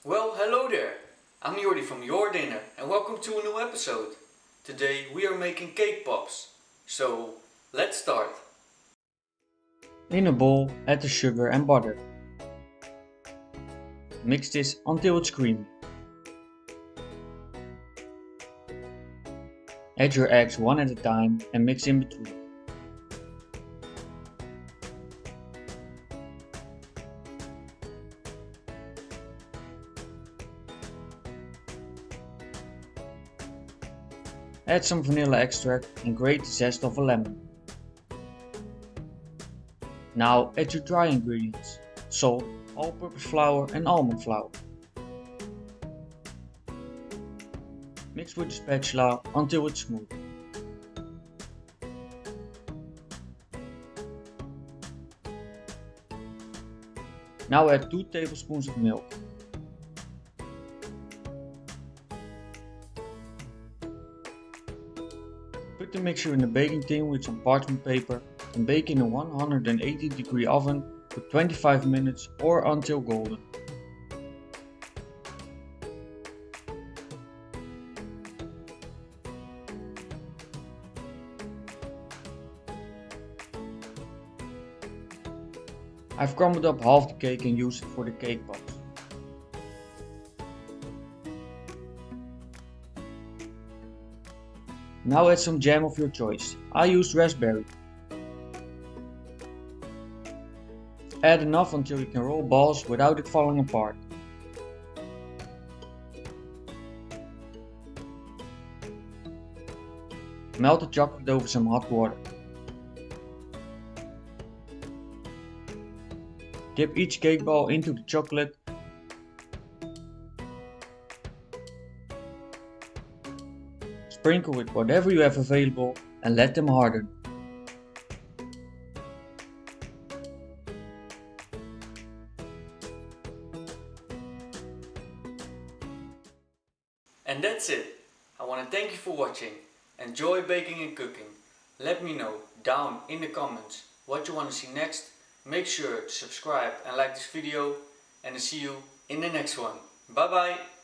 Well, hello there! I'm Jordi from Jordinner and welcome to a new episode. Today we are making cake pops. So, let's start. In a bowl, add the sugar and butter. Mix this until it's creamy. Add your eggs one at a time and mix in between. Add some vanilla extract and grate the zest of a lemon. Now add your dry ingredients, salt, all-purpose flour and almond flour. Mix with the spatula until it's smooth. Now add 2 tablespoons of milk. Put the mixture in a baking tin with some parchment paper and bake in a 180-degree oven for 25 minutes or until golden. I've crumbled up half the cake and used it for the cake pops. Now add some jam of your choice. I used raspberry. Add enough until you can roll balls without it falling apart. Melt the chocolate over some hot water. Dip each cake ball into the chocolate. Sprinkle with whatever you have available and let them harden. And that's it. I want to thank you for watching. Enjoy baking and cooking. Let me know down in the comments what you want to see next. Make sure to subscribe and like this video and I'll see you in the next one. Bye bye!